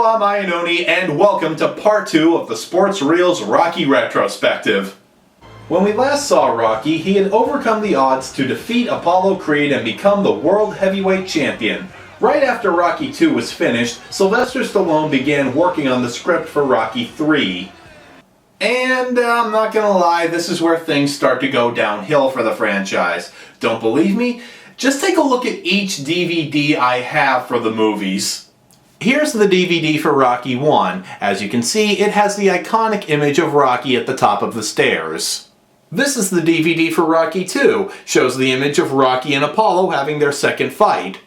Hello, I'm Iannone, and welcome to part 2 of the Sports Reels Rocky Retrospective. When we last saw Rocky, he had overcome the odds to defeat Apollo Creed and become the World Heavyweight Champion. Right after Rocky II was finished, Sylvester Stallone began working on the script for Rocky III. And I'm not gonna lie, this is where things start to go downhill for the franchise. Don't believe me? Just take a look at each DVD I have for the movies. Here's the DVD for Rocky I. As you can see, it has the iconic image of Rocky at the top of the stairs. This is the DVD for Rocky II. Shows the image of Rocky and Apollo having their second fight.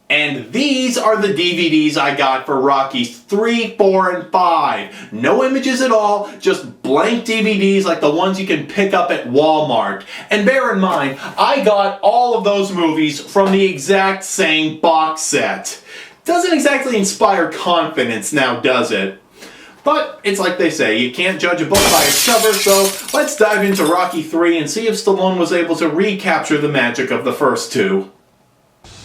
And these are the DVDs I got for Rockies 3, 4, and 5. No images at all, just blank DVDs like the ones you can pick up at Walmart. And bear in mind, I got all of those movies from the exact same box set. Doesn't exactly inspire confidence now, does it? But it's like they say, you can't judge a book by its cover, so let's dive into Rocky III and see if Stallone was able to recapture the magic of the first two.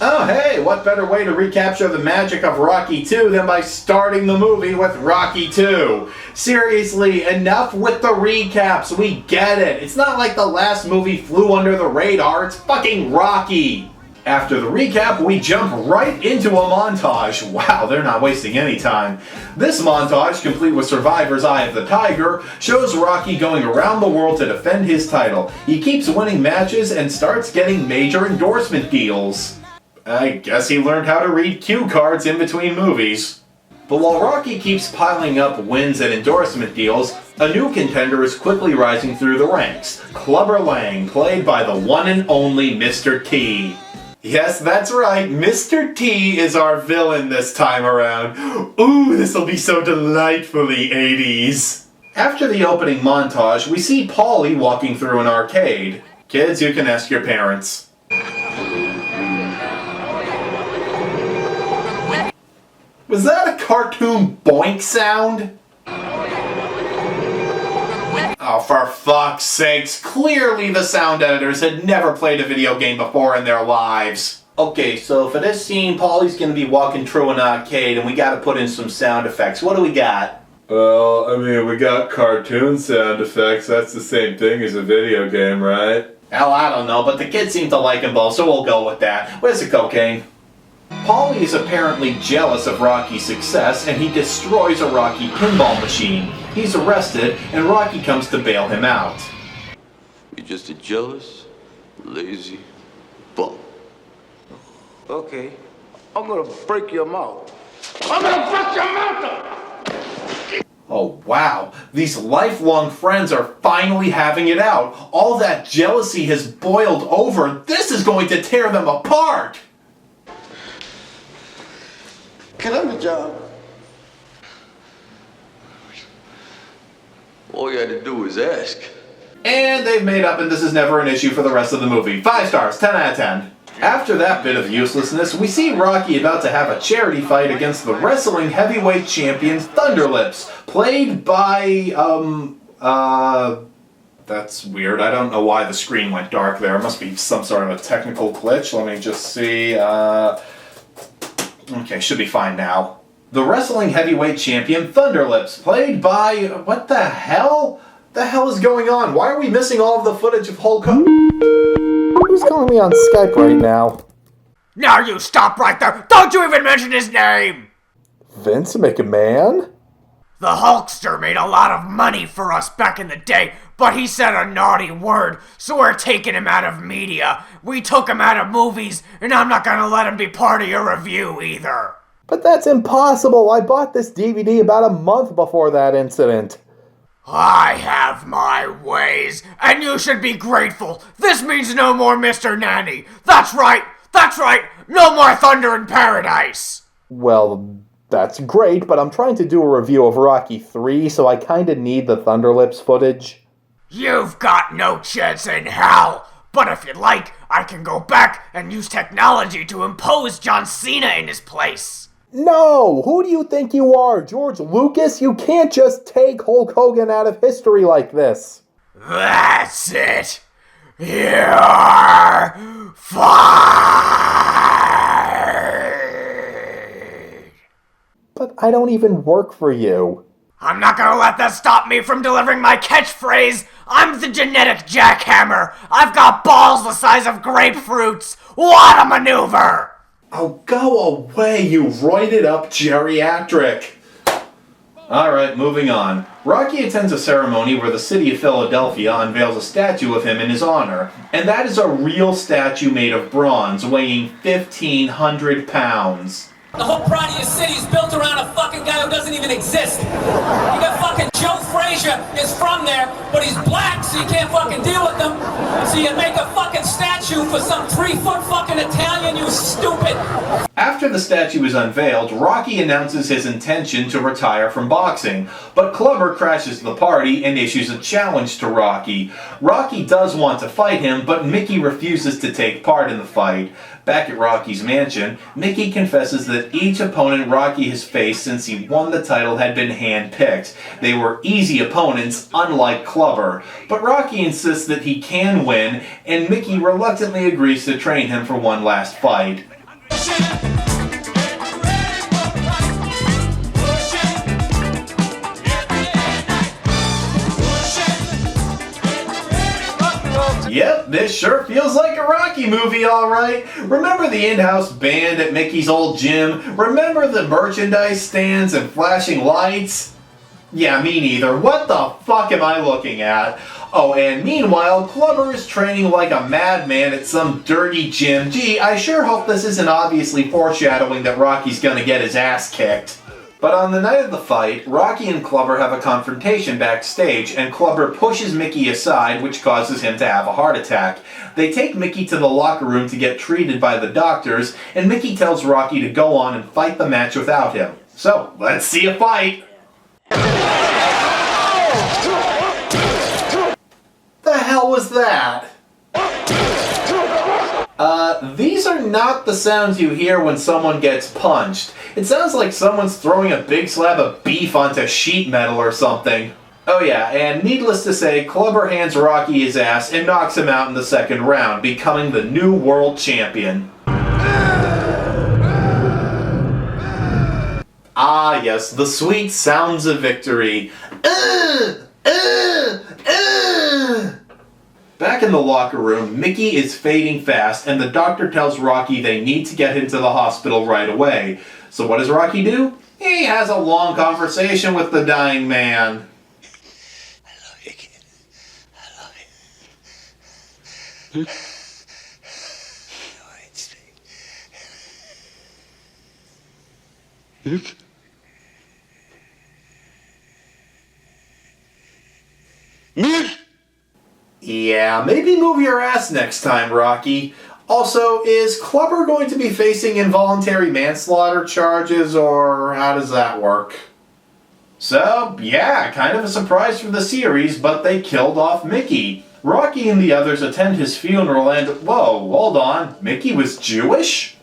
Oh hey, what better way to recapture the magic of Rocky II than by starting the movie with Rocky II? Seriously, enough with the recaps, we get it. It's not like the last movie flew under the radar, it's fucking Rocky. After the recap, we jump right into a montage. Wow, they're not wasting any time. This montage, complete with Survivor's Eye of the Tiger, shows Rocky going around the world to defend his title. He keeps winning matches and starts getting major endorsement deals. I guess he learned how to read cue cards in between movies. But while Rocky keeps piling up wins and endorsement deals, a new contender is quickly rising through the ranks. Clubber Lang, played by the one and only Mr. T. Yes, that's right, Mr. T is our villain this time around. Ooh, this'll be so delightfully 80s. After the opening montage, we see Paulie walking through an arcade. Kids, you can ask your parents. Was that a cartoon boink sound? Oh, for fuck's sakes, clearly the sound editors had never played a video game before in their lives. Okay, so for this scene, Paulie's gonna be walking through an arcade and we gotta put in some sound effects. What do we got? Well, I mean, we got cartoon sound effects. That's the same thing as a video game, right? Hell, I don't know, but the kids seem to like them both, so we'll go with that. Where's the cocaine? Paulie is apparently jealous of Rocky's success, and he destroys a Rocky pinball machine. He's arrested, and Rocky comes to bail him out. You're just a jealous, lazy bum. Okay, I'm gonna break your mouth. I'm gonna break your mouth up! Oh wow, these lifelong friends are finally having it out. All that jealousy has boiled over. This is going to tear them apart! Get on the job. All you had to do was ask. And they've made up and this is never an issue for the rest of the movie. 5 stars, 10 out of 10. After that bit of uselessness, we see Rocky about to have a charity fight against the wrestling heavyweight champion Thunderlips, played by, that's weird. I don't know why the screen went dark there. It must be some sort of a technical glitch. Let me just see, okay, should be fine now. The wrestling heavyweight champion Thunderlips, played by... what the hell? The hell is going on? Why are we missing all of the footage of Hulk Hogan? Who's calling me on Skype right now? Now you stop right there! Don't you even mention his name! Vince McMahon? The Hulkster made a lot of money for us back in the day, but he said a naughty word, so we're taking him out of media. We took him out of movies, and I'm not gonna let him be part of your review either. But that's impossible. I bought this DVD about a month before that incident. I have my ways, and you should be grateful. This means no more Mr. Nanny. That's right, no more Thunder in Paradise. Well, that's great, but I'm trying to do a review of Rocky III, so I kinda need the Thunderlips footage. You've got no chance in hell. But if you'd like, I can go back and use technology to impose John Cena in his place. No! Who do you think you are, George Lucas? You can't just take Hulk Hogan out of history like this. That's it. You're fired. But I don't even work for you. I'm not gonna let that stop me from delivering my catchphrase. I'm the genetic jackhammer. I've got balls the size of grapefruits. What a maneuver! Oh, go away, you roided up geriatric. Alright, moving on. Rocky attends a ceremony where the city of Philadelphia unveils a statue of him in his honor. And that is a real statue made of bronze, weighing 1,500 pounds. The whole pride of your city is built around a fucking guy who doesn't even exist. You got fucking Joe Frazier is from there, but he's black, so you can't fucking deal with him. So you make a fucking statue for some 3-foot fucking Italian, you stupid. After the statue is unveiled, Rocky announces his intention to retire from boxing, but Clubber crashes the party and issues a challenge to Rocky. Rocky does want to fight him, but Mickey refuses to take part in the fight. Back at Rocky's mansion, Mickey confesses that each opponent Rocky has faced since he won the title had been hand-picked. They were easy opponents, unlike Clubber. But Rocky insists that he can win, and Mickey reluctantly agrees to train him for one last fight. Yep, this sure feels like a Rocky movie, alright. Remember the in-house band at Mickey's old gym? Remember the merchandise stands and flashing lights? Yeah, me neither. What the fuck am I looking at? Oh, and meanwhile, Clubber is training like a madman at some dirty gym. Gee, I sure hope this isn't obviously foreshadowing that Rocky's gonna get his ass kicked. But on the night of the fight, Rocky and Clubber have a confrontation backstage, and Clubber pushes Mickey aside, which causes him to have a heart attack. They take Mickey to the locker room to get treated by the doctors, and Mickey tells Rocky to go on and fight the match without him. So, let's see a fight! The hell was that? These are not the sounds you hear when someone gets punched. It sounds like someone's throwing a big slab of beef onto sheet metal or something. Oh yeah, and needless to say, Clubber hands Rocky his ass and knocks him out in the second round, becoming the new world champion. Ah yes, the sweet sounds of victory. Back in the locker room, Mickey is fading fast, and the doctor tells Rocky they need to get him to the hospital right away. So what does Rocky do? He has a long conversation with the dying man. I love you, kid. I love you. Luke? All right, straight. Luke? Luke? Yeah, maybe move your ass next time, Rocky. Also, is Clubber going to be facing involuntary manslaughter charges, or how does that work? So, yeah, kind of a surprise for the series, but they killed off Mickey. Rocky and the others attend his funeral and, whoa, hold on, Mickey was Jewish?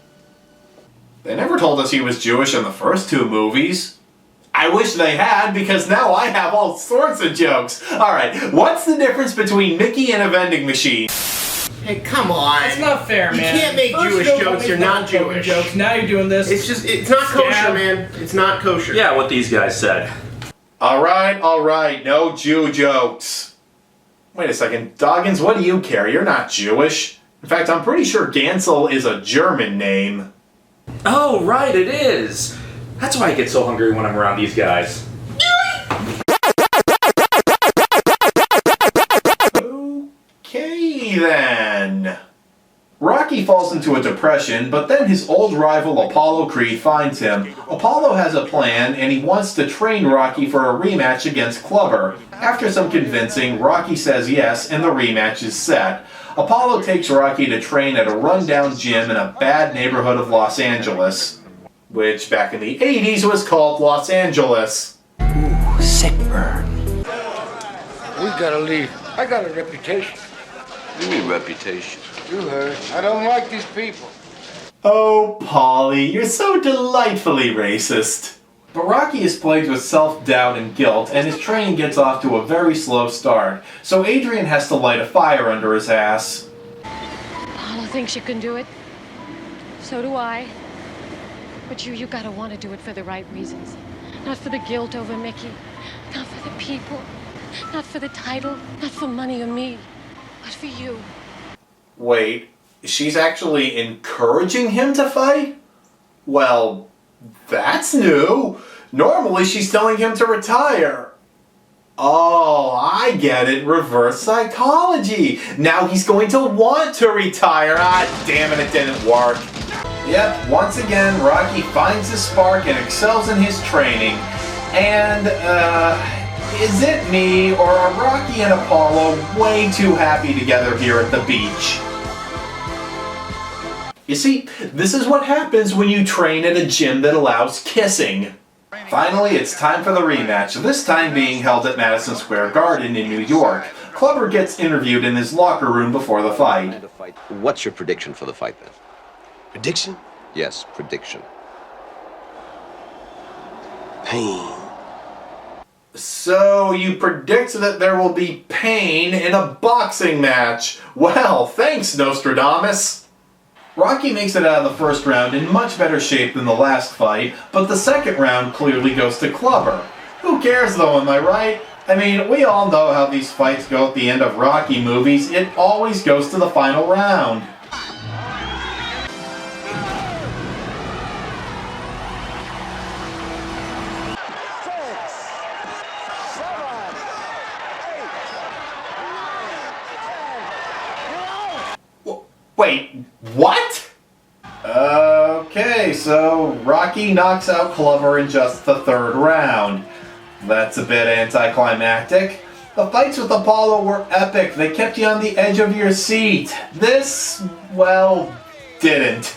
They never told us he was Jewish in the first two movies. I wish they had, because now I have all sorts of jokes. Alright, what's the difference between Mickey and a vending machine? Hey, come on. It's not fair, man. You can't make First Jewish joke jokes, makes you're not Jewish. Jokes. Now you're doing this. It's not kosher, man. It's not kosher. Yeah, what these guys said. Alright, no Jew jokes. Wait a second, Doggins, what do you care? You're not Jewish. In fact, I'm pretty sure Gansel is a German name. Oh, right, it is. That's why I get so hungry when I'm around these guys. Okay, then. Rocky falls into a depression, but then his old rival Apollo Creed finds him. Apollo has a plan, and he wants to train Rocky for a rematch against Clubber. After some convincing, Rocky says yes, and the rematch is set. Apollo takes Rocky to train at a rundown gym in a bad neighborhood of Los Angeles, which back in the 80s was called Los Angeles. Ooh, sick burn. We gotta leave. I got a reputation. What do you mean, reputation? You heard. I don't like these people. Oh, Polly, you're so delightfully racist. But Rocky is plagued with self-doubt and guilt, and his training gets off to a very slow start. So Adrian has to light a fire under his ass. Apollo thinks you can do it. So do I. But you gotta want to do it for the right reasons. Not for the guilt over Mickey. Not for the people. Not for the title. Not for money or me. But for you. Wait, she's actually encouraging him to fight? Well, that's new. Normally she's telling him to retire. Oh, I get it. Reverse psychology. Now he's going to want to retire. Ah, damn it didn't work. Yep, once again, Rocky finds his spark and excels in his training. And, is it me, or are Rocky and Apollo way too happy together here at the beach? You see, this is what happens when you train at a gym that allows kissing. Finally, it's time for the rematch, this time being held at Madison Square Garden in New York. Clubber gets interviewed in his locker room before the fight. What's your prediction for the fight then? Prediction? Yes, prediction. Pain. So, you predict that there will be pain in a boxing match. Well, thanks, Nostradamus. Rocky makes it out of the first round in much better shape than the last fight, but the second round clearly goes to Clubber. Who cares though, am I right? I mean, we all know how these fights go at the end of Rocky movies. It always goes to the final round. Wait, what? Okay, so Rocky knocks out Clubber in just the third round. That's a bit anticlimactic. The fights with Apollo were epic. They kept you on the edge of your seat. This, well, didn't.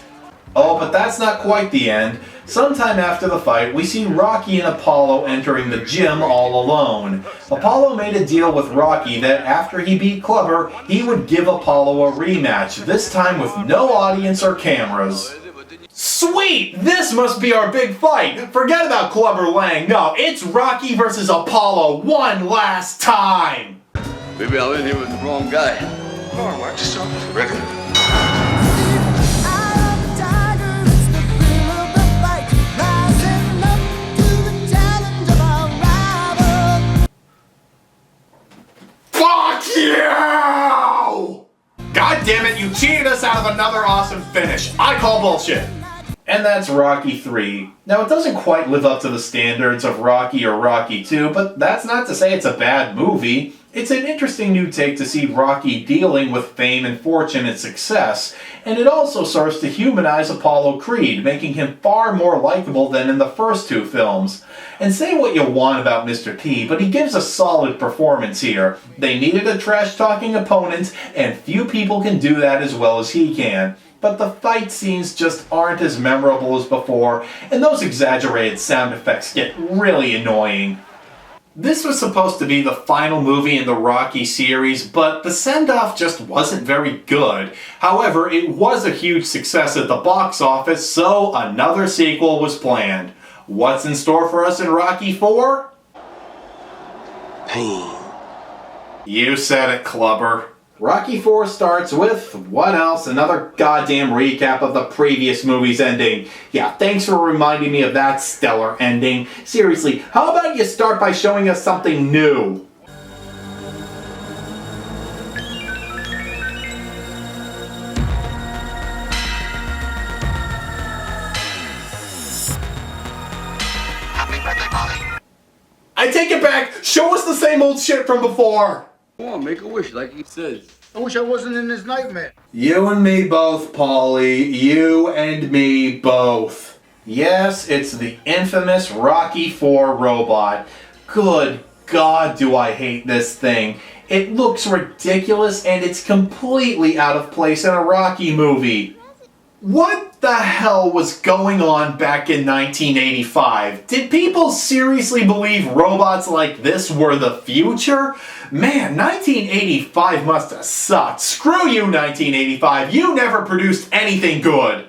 Oh, but that's not quite the end. Sometime after the fight, we see Rocky and Apollo entering the gym all alone. Apollo made a deal with Rocky that after he beat Clubber, he would give Apollo a rematch, this time with no audience or cameras. Sweet! This must be our big fight! Forget about Clubber Lang. No, it's Rocky versus Apollo one last time! Maybe I went here with the wrong guy. Come on, watch yourself. Ready? Fuck you! God damn it, you cheated us out of another awesome finish. I call bullshit. And that's Rocky 3. Now, it doesn't quite live up to the standards of Rocky or Rocky 2, but that's not to say it's a bad movie. It's an interesting new take to see Rocky dealing with fame and fortune and success, and it also serves to humanize Apollo Creed, making him far more likable than in the first two films. And say what you want about Mr. T, but he gives a solid performance here. They needed a trash-talking opponent, and few people can do that as well as he can. But the fight scenes just aren't as memorable as before, and those exaggerated sound effects get really annoying. This was supposed to be the final movie in the Rocky series, but the send-off just wasn't very good. However, it was a huge success at the box office, so another sequel was planned. What's in store for us in Rocky 4? Pain. You said it, Clubber. Rocky 4 starts with, what else? Another goddamn recap of the previous movie's ending. Yeah, thanks for reminding me of that stellar ending. Seriously, how about you start by showing us something new? I take it back! Show us the same old shit from before! Come on, make a wish like he says. I wish I wasn't in this nightmare. You and me both, Paulie. You and me both. Yes, it's the infamous Rocky 4 robot. Good God, do I hate this thing. It looks ridiculous and it's completely out of place in a Rocky movie. What the hell was going on back in 1985? Did people seriously believe robots like this were the future? Man, 1985 must have sucked. Screw you, 1985. You never produced anything good.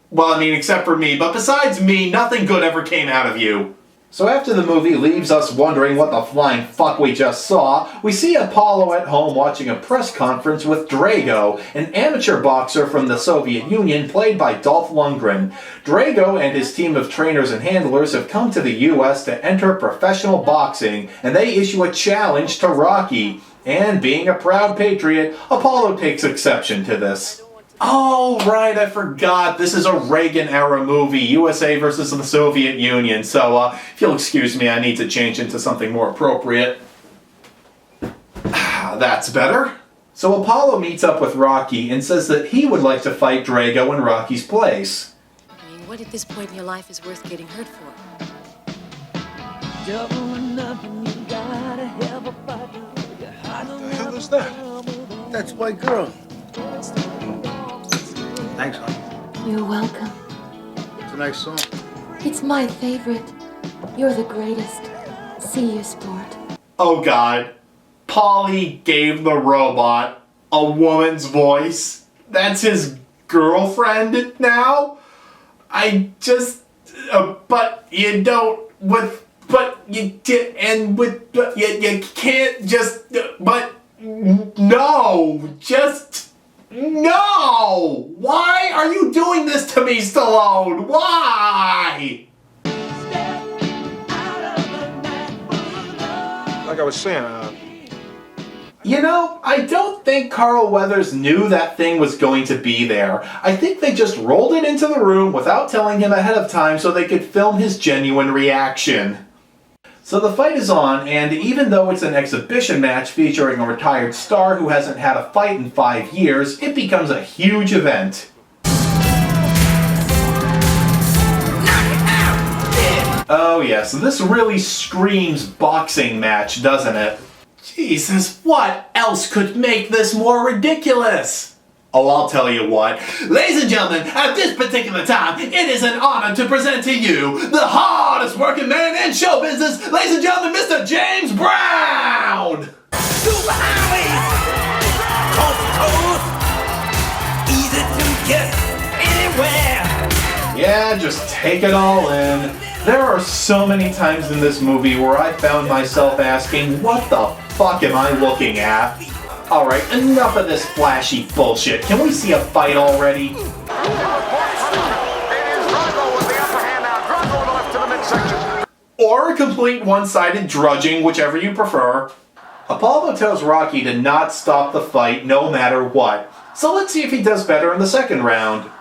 Well, I mean, except for me, but besides me, nothing good ever came out of you. So after the movie leaves us wondering what the flying fuck we just saw, we see Apollo at home watching a press conference with Drago, an amateur boxer from the Soviet Union played by Dolph Lundgren. Drago and his team of trainers and handlers have come to the US to enter professional boxing, and they issue a challenge to Rocky. And being a proud patriot, Apollo takes exception to this. Oh, right, I forgot. This is a Reagan-era movie, USA versus the Soviet Union. So, if you'll excuse me, I need to change into something more appropriate. That's better. So Apollo meets up with Rocky and says that he would like to fight Drago in Rocky's place. I mean, what at this point in your life is worth getting hurt for? What the hell is that? That's my girl. Thanks, hon. You're welcome. It's a nice song. It's my favorite. You're the greatest. See you, sport. Oh god. Paulie gave the robot a woman's voice. That's his girlfriend now? I just... but you don't... but you can't just... but... no! Just... no! Why are you doing this to me, Stallone? Why? Like I was saying, You know, I don't think Carl Weathers knew that thing was going to be there. I think they just rolled it into the room without telling him ahead of time so they could film his genuine reaction. So the fight is on, and even though it's an exhibition match featuring a retired star who hasn't had a fight in 5 years, it becomes a huge event. Oh yes, this really screams boxing match, doesn't it? Jesus, what else could make this more ridiculous? Oh, I'll tell you what. Ladies and gentlemen, at this particular time, it is an honor to present to you the hardest working man in show business, ladies and gentlemen, Mr. James Brown! Super highways, coast to coast, easy to get anywhere. Yeah, just take it all in. There are so many times in this movie where I found myself asking, what the fuck am I looking at? Alright, enough of this flashy bullshit. Can we see a fight already? Or a complete one-sided drudging, whichever you prefer. Apollo tells Rocky to not stop the fight no matter what. So let's see if he does better in the second round.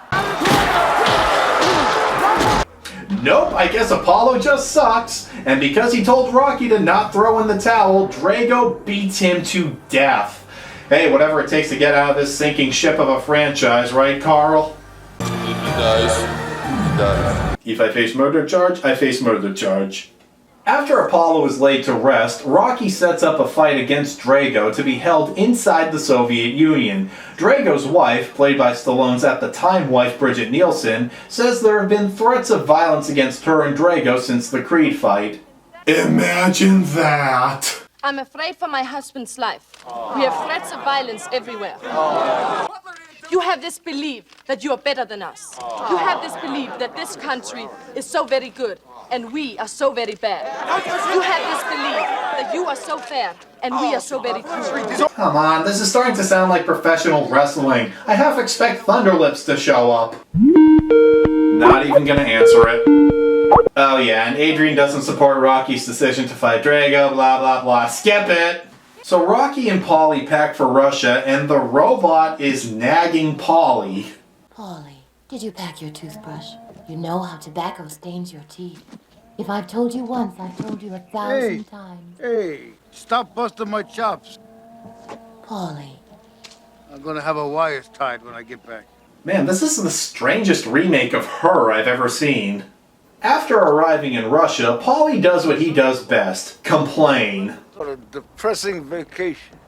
Nope, I guess Apollo just sucks. And because he told Rocky to not throw in the towel, Drago beats him to death. Hey, whatever it takes to get out of this sinking ship of a franchise, right, Carl? If he dies, he dies. If I face murder charge, I face murder charge. After Apollo is laid to rest, Rocky sets up a fight against Drago to be held inside the Soviet Union. Drago's wife, played by Stallone's at-the-time wife Brigitte Nielsen, says there have been threats of violence against her and Drago since the Creed fight. Imagine that! I'm afraid for my husband's life. We have threats of violence everywhere. You have this belief that you are better than us. You have this belief that this country is so very good and we are so very bad. You have this belief that you are so fair and we are so very cruel. Come on, this is starting to sound like professional wrestling. I half expect Thunderlips to show up. Not even gonna answer it. Oh yeah, and Adrian doesn't support Rocky's decision to fight Drago, blah blah blah. Skip it! So Rocky and Paulie pack for Russia, and the robot is nagging Paulie. Paulie, did you pack your toothbrush? You know how tobacco stains your teeth. If I've told you once, I've told you 1,000 times. Hey, stop busting my chops. Paulie. I'm gonna have a wires tied when I get back. Man, this is the strangest remake of Her I've ever seen. After arriving in Russia, Paulie does what he does best, complain. What a depressing vacation.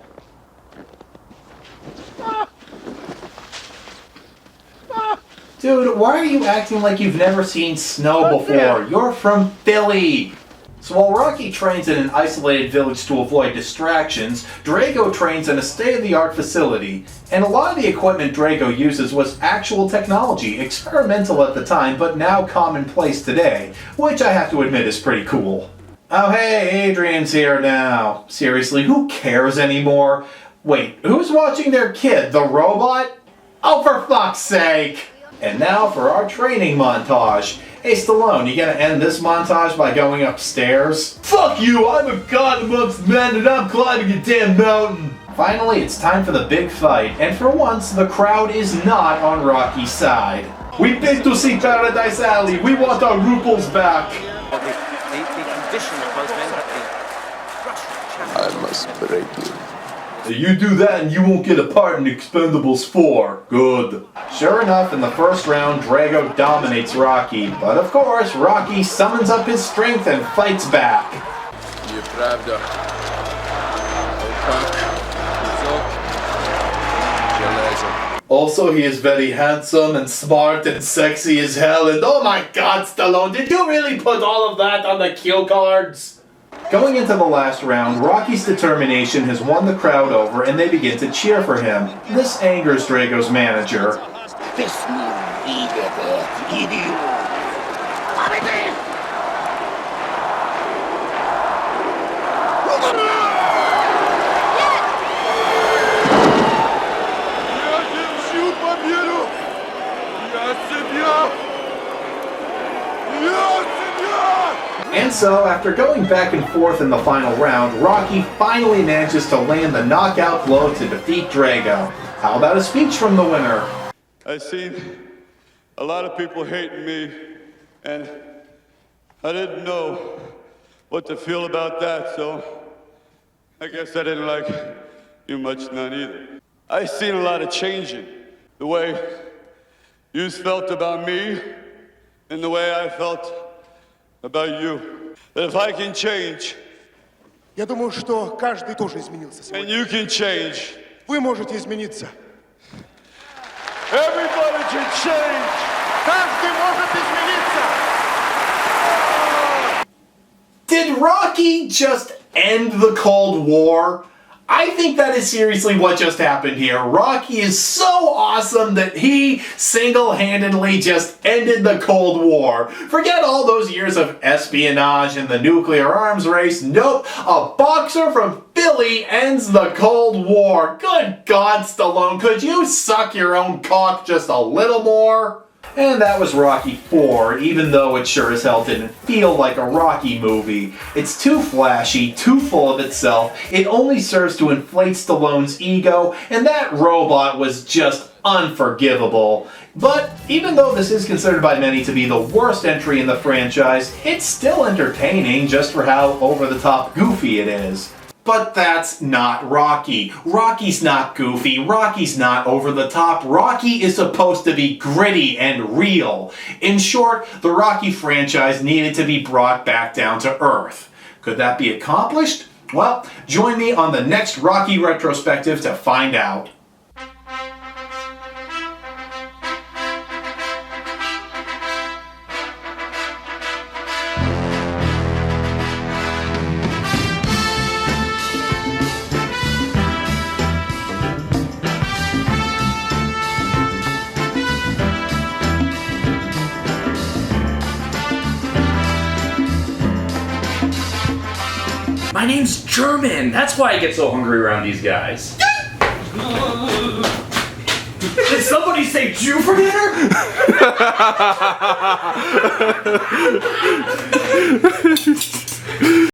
Dude, why are you acting like you've never seen snow before? You're from Philly. So while Rocky trains in an isolated village to avoid distractions, Drago trains in a state-of-the-art facility. And a lot of the equipment Drago uses was actual technology, experimental at the time, but now commonplace today, which I have to admit is pretty cool. Oh hey, Adrian's here now. Seriously, who cares anymore? Wait, who's watching their kid, the robot? Oh, for fuck's sake! And now for our training montage. Hey Stallone, you gonna end this montage by going upstairs? Fuck you! I'm a god amongst men and I'm climbing a damn mountain! Finally, it's time for the big fight, and for once, the crowd is not on Rocky's side. We paid to see Paradise Alley! We want our rubles back! I must break you. You do that and you won't get a part in Expendables 4. Good. Sure enough, in the first round, Drago dominates Rocky, but of course, Rocky summons up his strength and fights back. Also, he is very handsome and smart and sexy as hell, and oh my god, Stallone, did you really put all of that on the cue cards? Going into the last round, Rocky's determination has won the crowd over and they begin to cheer for him. This angers Drago's manager. And so, after going back and forth in the final round, Rocky finally manages to land the knockout blow to defeat Drago. How about a speech from the winner? I've seen a lot of people hating me, and I didn't know what to feel about that, so I guess I didn't like you much none either. I've seen a lot of changing. The way you felt about me and the way I felt about you. That if I can change, Я думаю, что каждый тоже изменился сегодня. and you can change, Вы можете измениться. everybody can change. Каждый может измениться. Did Rocky just end the Cold War? I think that is seriously what just happened here. Rocky is so awesome that he single-handedly just ended the Cold War. Forget all those years of espionage and the nuclear arms race. Nope, a boxer from Philly ends the Cold War. Good God, Stallone, could you suck your own cock just a little more? And that was Rocky 4, even though it sure as hell didn't feel like a Rocky movie. It's too flashy, too full of itself, it only serves to inflate Stallone's ego, and that robot was just unforgivable. But even though this is considered by many to be the worst entry in the franchise, it's still entertaining just for how over-the-top goofy it is. But that's not Rocky. Rocky's not goofy. Rocky's not over the top. Rocky is supposed to be gritty and real. In short, the Rocky franchise needed to be brought back down to earth. Could that be accomplished? Well, join me on the next Rocky retrospective to find out. My name's German. That's why I get so hungry around these guys. Did somebody say Jew for dinner?